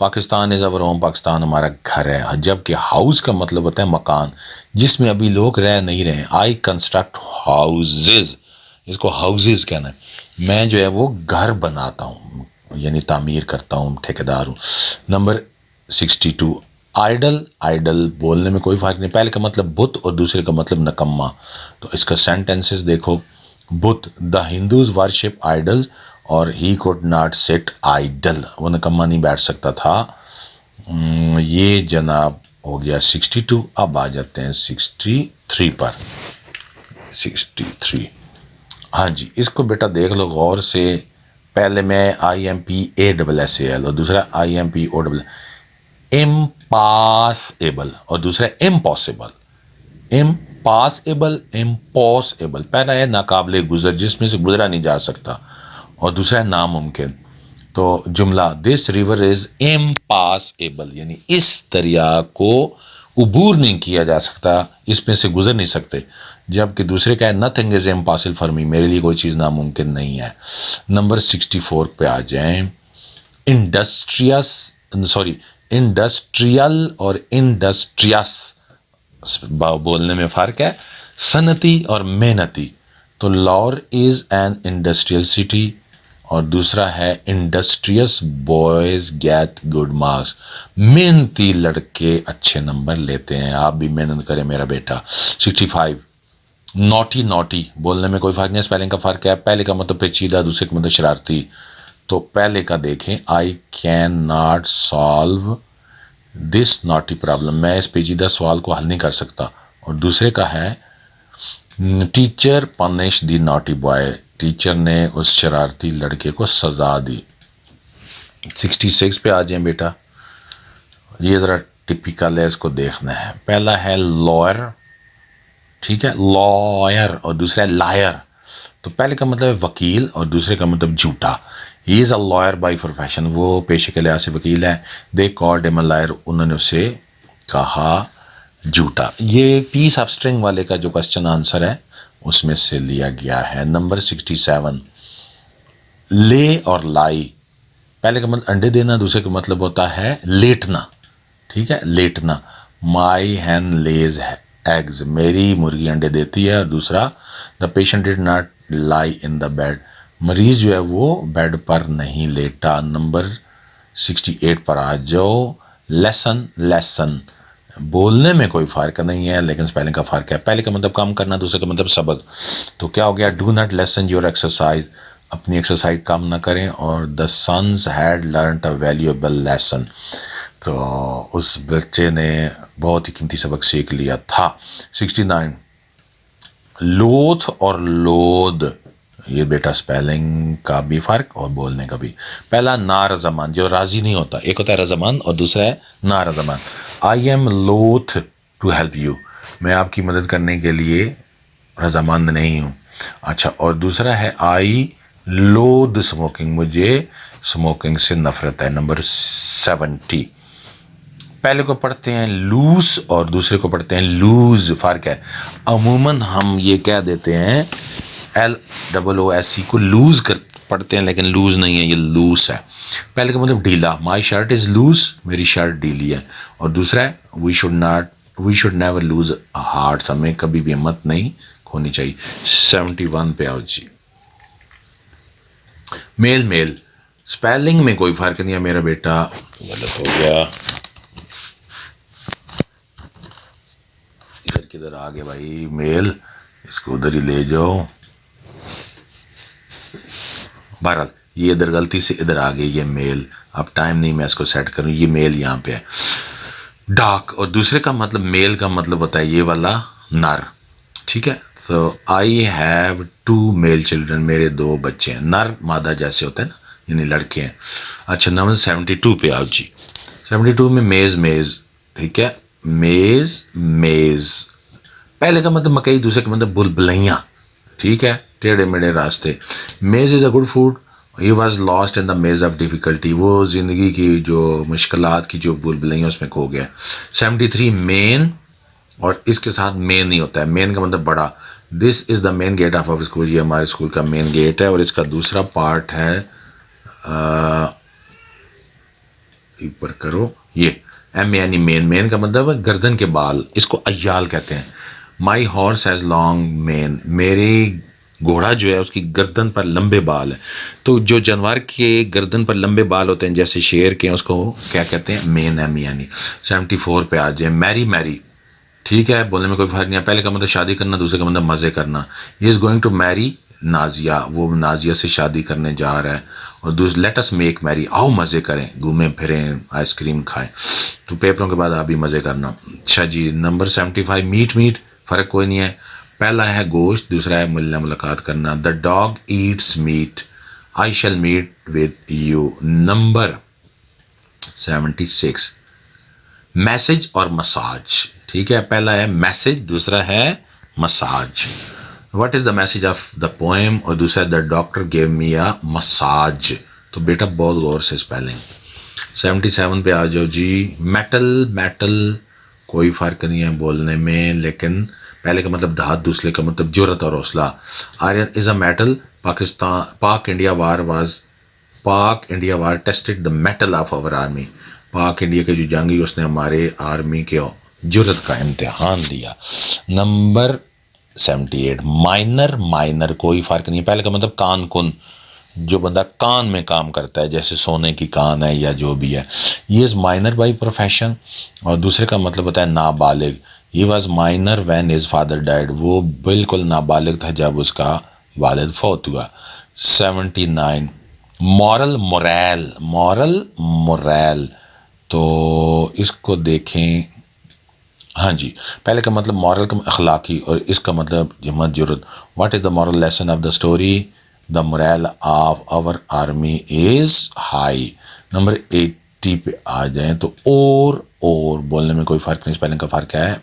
Pakistan is our home, Pakistan हमारा घर है। जबकि हाउस का मतलब होता है मकान जिसमें अभी लोग रह नहीं रहे। आई कंस्ट्रक्ट हाउसेज, इसको हाउसेज कहना है। मैं जो है वो घर बनाता हूँ, यानी तामीर करता हूँ, ठेकेदार हूँ। नंबर 62 आइडल, आइडल बोलने में कोई फ़र्क नहीं, पहले का मतलब बुत और दूसरे का मतलब नकम्मा। तो इसका सेंटेंसेस देखो। बुत, द हिंदूज वर्शिप आइडल्स और he could not sit idle, वो नकम्मा नहीं बैठ सकता था। ये जनाब हो गया 62। अब आ जाते हैं 63 पर। 63, हाँ जी, इसको बेटा देख लो गौर से। पहले मैं IMPASSAL और दूसरा IMPOSSAL, इम्पॉसिबल और दूसरा इम्पॉसिबल। इम्पॉसिबल, इम्पॉसिबल, पहला है नाकाबिले गुजर, जिसमें से गुजरा नहीं जा सकता, और दूसरा है नामुमकिन। तो जुमला, दिस रिवर इज इम्पॉसिबल, यानी इस दरिया को उबूर नहीं किया जा सकता, इसमें से गुजर नहीं सकते। जबकि दूसरे का है nothing is impossible for me, मेरे लिए कोई चीज़ नामुमकिन नहीं है। नंबर 64 पे आ जाएं। इंडस्ट्रियल और इंडस्ट्रियस बोलने में फ़र्क है, सनती और मेहनती। तो Lahore is an industrial city और दूसरा है industrious boys get good marks, मेहनती लड़के अच्छे नंबर लेते हैं। आप भी मेहनत करें मेरा बेटा। 65 नॉटी, नॉटी बोलने में कोई फ़र्क नहीं, स्पेलिंग का फ़र्क है। पहले का मतलब पेचीदा, दूसरे का मतलब शरारती। तो पहले का देखें, I can not solve this naughty problem, मैं इस पेचीदा सवाल को हल नहीं कर सकता। और दूसरे का है teacher punish the naughty boy, teacher ने उस शरारती लड़के को सजा दी। 66 पे आ जाए बेटा, ये ज़रा टिपिकल है, इसको देखना है। पहला है लॉयर, ठीक है, लॉयर, और दूसरा है लायर। तो पहले का मतलब है वकील और दूसरे का मतलब झूठा। ही is a lawyer by profession, वो पेशे के लिहाज से वकील है। They called him a liar, उन्होंने उसे कहा झूठा। ये पीस ऑफ स्ट्रिंग वाले का जो क्वेश्चन आंसर है उसमें से लिया गया है। नंबर 67 ले और लाई, पहले का मतलब अंडे देना, दूसरे का मतलब होता है लेटना, ठीक है, लेटना। माई हैन लेज एग्स, मेरी मुर्गी अंडे देती है। और दूसरा the patient did not lie in the bed, मरीज जो है वो बेड पर नहीं लेटा। नंबर 68 पर आ जाओ। लेसन, लेसन बोलने में कोई फ़र्क नहीं है लेकिन स्पेलिंग का फ़र्क है। पहले का मतलब काम करना, दूसरे का मतलब सबक। तो क्या हो गया, do not lessen your exercise, अपनी एक्सरसाइज कम ना करें। और the sons had learned a valuable lesson, तो उस बच्चे ने बहुत ही कीमती सबक सीख लिया था। 69 लोथ और लोद, ये बेटा स्पेलिंग का भी फ़र्क और बोलने का भी। पहला ना रज़ामान, जो राज़ी नहीं होता, एक होता है रज़ामान और दूसरा है ना रज़ामान। आई एम लोथ टू हेल्प यू, मैं आपकी मदद करने के लिए रज़ामंद नहीं हूँ। अच्छा, और दूसरा है आई लोद स्मोकिंग, मुझे स्मोकिंग से नफ़रत है। नंबर 70 पहले को पढ़ते हैं लूज और दूसरे को पढ़ते हैं लूज, फ़र्क है। अमूमन हम ये कह देते हैं LOOSE को लूज़ कर पढ़ते हैं, लेकिन लूज़ नहीं है, ये लूस है। पहले का मतलब ढीला, माई शर्ट इज़ लूज, मेरी शर्ट ढीली है। और दूसरा है we should never lose heart, हमें कभी भी हिम्मत नहीं खोनी चाहिए। 71 पे आओ जी। मेल, मेल स्पेलिंग में कोई फ़र्क नहीं है मेरा बेटा, गलत हो गया। इधर किधर आ गए भाई, मेल, इसको उधर ही ले जाओ। बहरहाल ये इधर गलती से इधर आ गई, ये मेल, अब टाइम नहीं मैं इसको सेट करूँ, ये मेल यहाँ पे है। डार्क, और दूसरे का मतलब मेल का मतलब होता है ये वाला नर, ठीक है। सो आई हैव 2 मेल चिल्ड्रन, मेरे 2 बच्चे हैं। नर मादा जैसे होता है ना, यानी लड़के हैं। अच्छा, नंबर 72 पे आओ जी। 72 में मेज़, मेज़, ठीक है, मेज़, मेज़, पहले का मतलब मकई, दूसरे का मतलब बुलबुलैया, ठीक है, टेढ़े मेढ़े रास्ते। मेज़ is a good food, he was lost in the मेज़ ऑफ डिफ़िकल्टी, वो ज़िंदगी की जो मुश्किलात की जो बुलबुलैया उसमें खो गया। 73 मेन, और इसके साथ मेन नहीं होता है, मेन का मतलब बड़ा। This is the main gate of our school, ये हमारे स्कूल का मेन गेट है। और इसका दूसरा पार्ट है, ऊपर करो, ये एम यानी मेन, मेन का मतलब है गर्दन के बाल, इसको अय्याल कहते हैं। माई हॉर्स हैज़ लॉन्ग मेन, मेरी घोड़ा जो है उसकी गर्दन पर लंबे बाल है। तो जो जानवर के गर्दन पर लंबे बाल होते हैं जैसे शेर के, उसको क्या कहते हैं, मेन, एम यानी। 74 पे आ जाए। मैरी, मैरी, ठीक है, बोलने में कोई फर्क नहीं है। पहले का मतलब शादी करना, दूसरे का मतलब मज़े करना। He is going to marry Nazia, वो नाजिया से शादी करने जा रहा है। और दूसरा लेट अस मेक मैरी, आओ मज़े करें, घूमें फिरें, आइसक्रीम खाएं। तो पेपरों के बाद आप भी मज़े करना। अच्छा जी, नंबर 75 मीट, मीट, फ़र्क कोई नहीं है। पहला है गोश्त, दूसरा है मिलना मुलाकात करना। The dog eats meat, I shall meet with you. Number 76 message और मसाज, ठीक है, पहला है मैसेज, दूसरा है massage. What is the message of the poem, और दूसरा the doctor gave me a massage. तो बेटा बहुत गौर से स्पेलिंग। 77 पे आ जाओ जी। मेटल, मेटल कोई फ़र्क नहीं है बोलने में, लेकिन पहले का मतलब दाद, दूसरे का मतलब जुर्रत और हौसला। Iron is a metal. Pak India war tested the metal of our army. Pak India के जो जंगी उसने हमारे आर्मी के जुर्रत का इम्तिहान दिया। Number 78, minor. माइनर कोई फ़र्क नहीं, पहले का मतलब कान कुन, जो बंदा कान में काम करता है, जैसे सोने की कान है या जो भी है, ये इज़ माइनर बाई प्रोफेशन। और दूसरे का मतलब होता है नाबालिग। He was minor when his father died, वो बिल्कुल नाबालिग था जब उसका वालिद फौत हुआ। 79, मॉरल मोरल। मॉरल मोरल, तो इसको देखें। हाँ जी, पहले का मतलब मॉरल का अखलाकी, और इसका मतलब हिम्मत जुर्रत। What is the moral lesson of the story? The moral of our army is high. Number 80 पे आ जाएं तो और बोलने में कोई फ़र्क नहीं, स्पेलिंग का फ़र्क है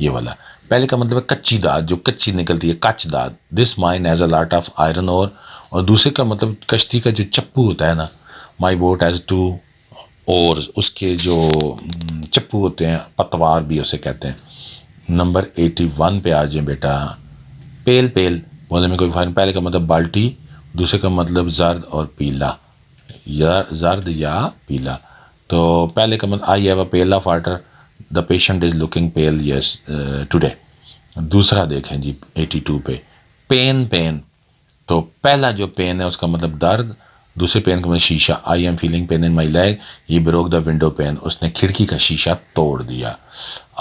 ये वाला। पहले का मतलब है कच्ची दाद, जो कच्ची निकलती है, कच्च दाद। This mine has a lot of iron ore. और दूसरे का मतलब कश्ती का जो चप्पू होता है ना, माई बोट हैज़ टू, और उसके जो चप्पू होते हैं, पतवार भी उसे कहते हैं। नंबर 81 पे आ जाए बेटा। पेल। पेल बोलने में कोई फ़र्क, पहले का मतलब बाल्टी, दूसरे का मतलब जर्द और पीला, या जर्द या पीला। तो पहले का मतलब I have a pail of water, the patient is looking pale yes today. दूसरा देखें जी 82 पे, पेन। पेन, तो पहला जो पेन है उसका मतलब दर्द, दूसरे पेन का मतलब शीशा। I am feeling pen in my leg, ये ब्रोक द विंडो पेन, उसने खिड़की का शीशा तोड़ दिया।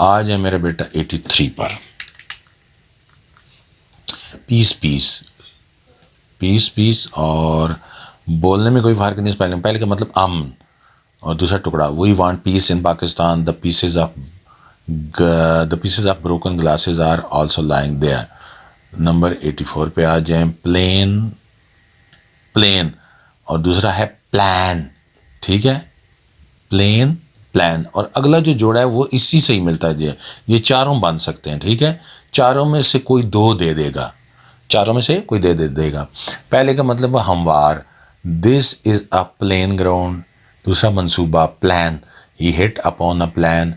आज है मेरा बेटा 83 पर। पीस। पीस पीस पीस, और बोलने में कोई फ़र्क नहीं। पहले का मतलब अमन, और दूसरा टुकड़ा। We want peace in Pakistan, the pieces of broken glasses are also lying there. Number 84 पे आ जाएं। प्लेन। प्लेन, और दूसरा है प्लान, ठीक है, प्लेन प्लान। और अगला जो जोड़ा है वो इसी से ही मिलता है, ये चारों बन सकते हैं, ठीक है। चारों में से कोई दो दे देगा, चारों में से कोई दे देगा। पहले का मतलब हमवार, this is a plain ground. दूसरा मंसूबा, plan, he hit upon a plan.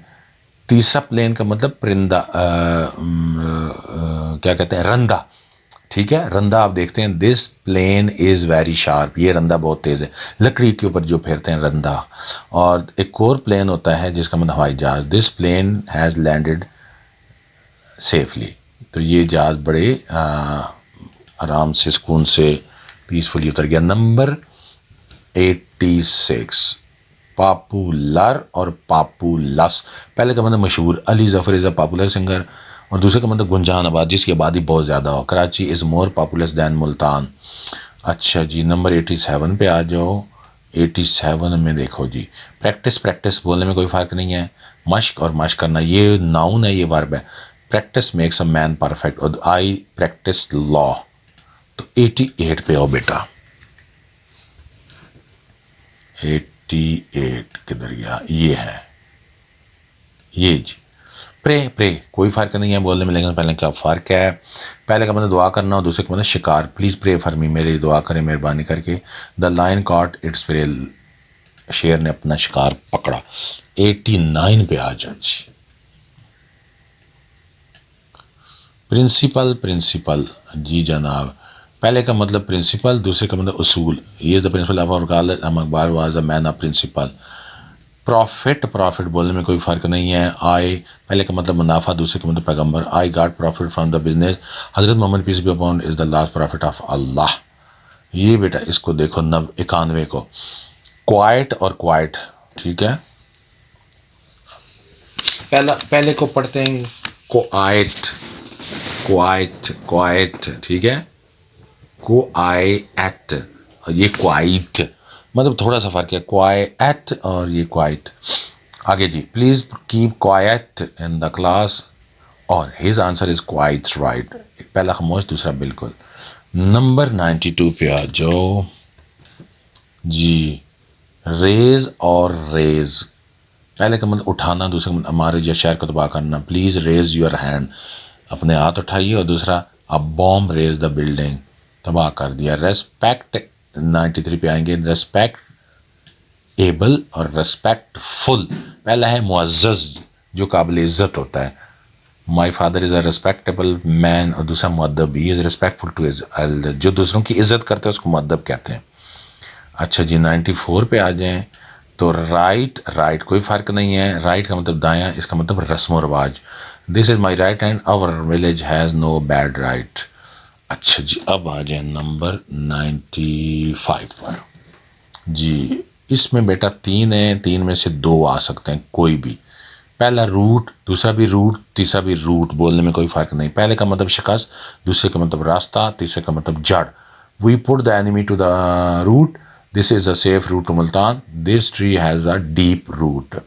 तीसरा प्लेन का मतलब परिंदा, क्या कहते हैं, रंदा, ठीक है। रंदा आप देखते हैं, this plane is very sharp, ये रंदा बहुत तेज़ है, लकड़ी के ऊपर जो फेरते हैं रंदा। और एक और प्लेन होता है जिसका मतलब हवाई जहाज़, this plane has landed safely. तो ये जहाज़ बड़े आराम से, सुकून से, पीसफुली उतर गया। नंबर 86, पॉपुलर और पॉपुलस। पहले का मतलब मशहूर, Ali Zafar is a popular singer, और दूसरे का मतलब गुंजान आबाद, जिसकी आबादी बहुत ज़्यादा हो। Karachi is more populous than Multan. अच्छा जी, नंबर 87 पे आ जाओ। 87 में देखो जी, प्रैक्टिस। प्रैक्टिस बोलने में कोई फ़र्क नहीं है, मश्क और मश्क करना, ये नाउन है, ये वर्ब है। Practice makes a man perfect, और आई प्रैक्टिस लॉ। तो 88 पे आओ बेटा। 88 किधर गया, ये है, ये जी। प्रे। प्रे कोई फ़र्क नहीं है बोलने में, लेकिन पहले क्या फ़र्क है? पहले का मतलब दुआ करना, और दूसरे का मतलब शिकार। प्लीज़ प्रे फॉर मी, मेरी दुआ करें मेहरबानी करके। The lion caught its prey, शेर ने अपना शिकार पकड़ा। 89 पे आ जाए जी। प्रिंसिपल। प्रिंसिपल जी जनाब, पहले का मतलब प्रिंसिपल, दूसरे का मतलब उसूल। He is the principal of our college, Akbar was a man of principle. Profit. Profit बोलने में कोई फ़र्क नहीं है। आई, पहले का मतलब मुनाफा, दूसरे का मतलब पैगंबर। I got profit from the business, Hazrat Muhammad peace be upon is the last prophet of Allah. ये बेटा इसको देखो, 91 को। क्वाइट और क्वाइट, ठीक है। पहले को पढ़ते हैं क्वाइट। क्वाइट क्वाइट, ठीक है। क्वाइट, और ये क्वाइट, मतलब थोड़ा सा फ़र्क है, क्वाइट और ये क्वाइट। आगे जी, please keep quiet in the class, और his answer is quite right. पहला खामोश, दूसरा बिल्कुल। नंबर 92 पे आ जाओ जी। रेज और रेज, पहले का मतलब उठाना, दूसरे का मतलब हमारे या शहर को तबाह करना। प्लीज़ रेज योर हैंड, अपने हाथ उठाइए। और दूसरा, a bomb raze the building, तबाह कर दिया। रेस्पेक्ट 93 पे आएंगे। रेस्पेक्ट एबल और रेस्पेक्टफुल, पहला है मुअज़्ज़ज़, जो काबिल इज़्ज़त होता है। My father is a respectable man, और दूसरा मुअद्दब, he is respectful to his elder, जो दूसरों की इज़्ज़त करते हैं उसको मुअद्दब कहते हैं। अच्छा जी 94 पे आ जाएं तो राइट कोई फ़र्क नहीं है, राइट का मतलब दायां, इसका मतलब रस्म व रवाज। This is my right hand, our village has no bad rite. अच्छा जी अब आ जाए नंबर 95 पर। जी इसमें बेटा 3 है, 3 में से 2 आ सकते हैं कोई भी। पहला रूट, दूसरा भी रूट, तीसरा भी रूट, बोलने में कोई फ़र्क नहीं। पहले का मतलब शिकस्त, दूसरे का मतलब रास्ता, तीसरे का मतलब जड़। We put the enemy to the rout, this is a safe route to Multan, this tree has a deep root.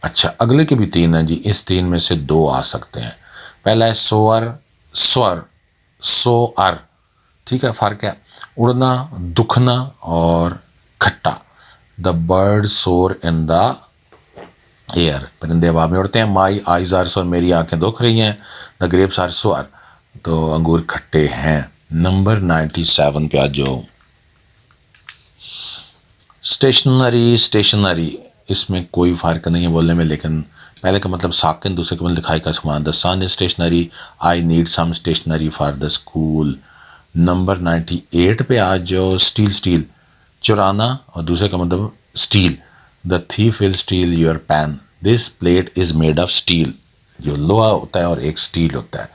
अच्छा अगले के भी 3 हैं जी, इस 3 में से 2 आ सकते हैं। पहला है सोअर, स्वर, सो अर, ठीक है, फ़र्क है। उड़ना, दुखना और खट्टा। द बर्ड सोर इन द एयर, परिंदे हवा में उड़ते हैं। माई आइज आर सोर, मेरी आंखें दुख रही हैं। द ग्रेप्स आर सोर, तो अंगूर खट्टे हैं। नंबर 97 पे आ जाओ। स्टेशनरी, इसमें कोई फ़र्क नहीं है बोलने में, लेकिन पहले का मतलब साकिन, दूसरे का मतलब लिखाई का सामान। The sun is stationary, I need some stationery for the school. Number 98 पे आ जाओ। स्टील, चुराना, और दूसरे का मतलब steel. The thief will steal your pen, this plate is made of steel, जो लोहा होता है और एक स्टील होता है।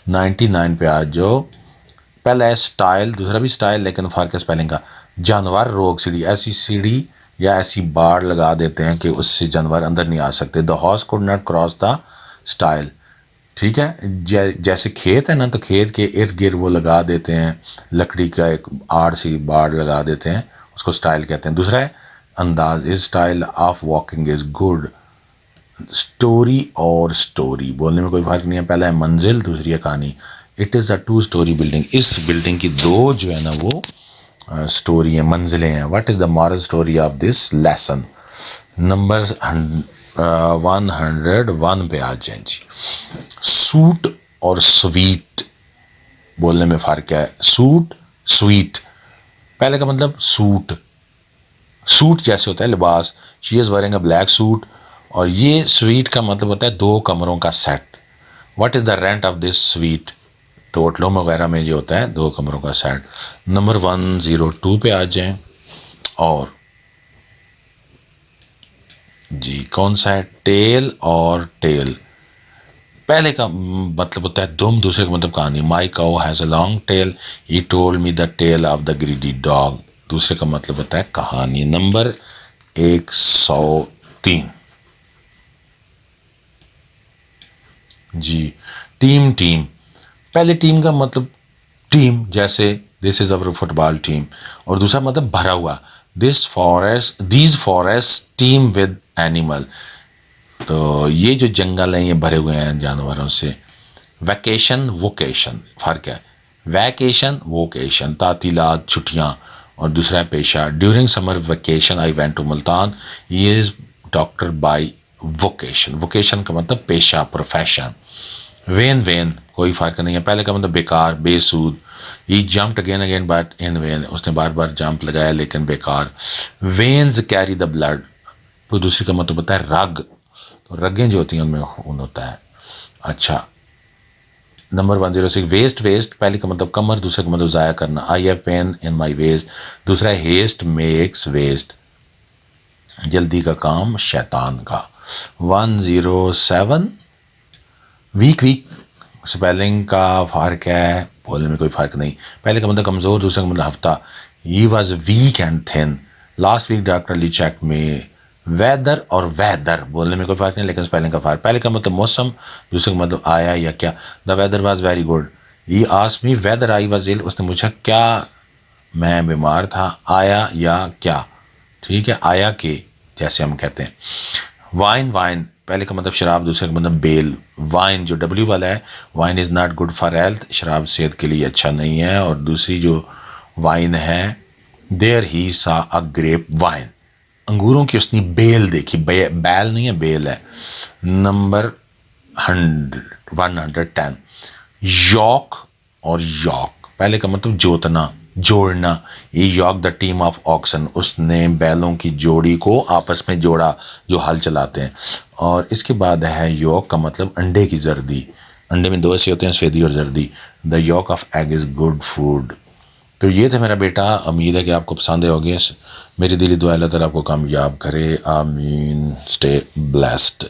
99 पे आ जाओ। पहला है स्टाइल, दूसरा भी स्टाइल, लेकिन फ़र्क है स्पेलिंग का। जानवर रोक सीढ़ी, ऐसी सीढ़ी या ऐसी बाड़ लगा देते हैं कि उससे जानवर अंदर नहीं आ सकते। The horse could not cross the style, ठीक है। जैसे खेत है ना, तो खेत के इर्द गिर्द वो लगा देते हैं लकड़ी का एक आड़ सी बाड़ लगा देते हैं, उसको स्टाइल कहते हैं। दूसरा है अंदाज, is style of walking is good. Story और स्टोरी, बोलने में कोई फ़र्क नहीं है। पहला है मंजिल, दूसरी है कहानी। It is a 2 story building, इस बिल्डिंग की 2 जो है ना वो स्टोरी है, मंजिलें हैं। What is the moral story of this lesson. Number 101 पे आ जाए जी। सूट और स्वीट, बोलने में फ़र्क है। सूट, स्वीट, पहले का मतलब सूट, सूट जैसे होता है लिबास, she is wearing a black suit. और ये स्वीट का मतलब होता है 2 कमरों का set. What is the rent of this sweet, तो होटलों वगैरह में ये होता है 2 कमरों का सेट। नंबर 102 पे आ जाएं। और जी कौन सा है, टेल और टेल। पहले का मतलब होता है दुम, दूसरे का मतलब कहानी। My cow has a long tail, he told me the tale of the greedy dog, दूसरे का मतलब होता है कहानी। नंबर 103 जी। टीम, पहले टीम का मतलब टीम, जैसे this is our football team, और दूसरा मतलब भरा हुआ। These forest teem with animal, तो ये जो जंगल हैं ये भरे हुए हैं जानवरों से। वैकेशन, वोकेशन, फ़र्क है। वैकेशन, वोकेशन, तातीलात, छुट्टियाँ, और दूसरा है पेशा। During summer vacation I went to Multan, ये is doctor by vocation, vocation का मतलब पेशा, प्रोफेशन। वेन, कोई फ़र्क नहीं है। पहले का मतलब बेकार, बेसूद। He jumped again but in vain, उसने बार बार जंप लगाया लेकिन बेकार। वेन्स कैरी द ब्लड, तो दूसरी का मतलब होता है रग, तो रगें जो होती हैं उनमें खून होता है। अच्छा नंबर 106 वेस्ट, पहले का मतलब कमर, दूसरे का मतलब ज़ाया करना। आई have pain in my waste, दूसरा है हेस्ट मेक्स वेस्ट, जल्दी का काम शैतान का। 107 वीक, स्पेलिंग का फ़र्क है, बोलने में कोई फ़र्क नहीं। पहले का मतलब कमज़ोर, दूसरे का मतलब हफ्ता। He was weak and thin, last week doctor Lee check में। वेदर और वेदर, बोलने में कोई फ़र्क नहीं, लेकिन स्पेलिंग का फ़र्क। पहले का मतलब मौसम, दूसरे का मतलब आया या क्या। The weather was very good. He asked me whether I was ill, उसने पूछा क्या मैं बीमार था, आया या क्या, ठीक है, आया के जैसे हम कहते हैं। वाइन, पहले का मतलब शराब, दूसरे का मतलब बेल। वाइन जो डब्ल्यू वाला है, wine is not good for health, शराब सेहत के लिए अच्छा नहीं है। और दूसरी जो वाइन है, देयर ही सा अ ग्रेप वाइन, अंगूरों की उसने बेल देखी, बैल नहीं है बेल है। नंबर 110 यॉक और यॉक, पहले का मतलब जोतना, जोड़ना, ये yoke the team of oxen, उसने बैलों की जोड़ी को आपस में जोड़ा जो हल चलाते हैं। और इसके बाद है यॉक का मतलब अंडे की जर्दी, अंडे में दो ऐसे होते हैं, सफ़ेदी और जर्दी। The yolk of egg is good food. तो ये थे मेरा बेटा, उम्मीद है कि आपको पसंद आए होंगे। मेरी दिली दुआ अल्लाह ताला आपको कामयाब करे, आमीन। Stay blessed.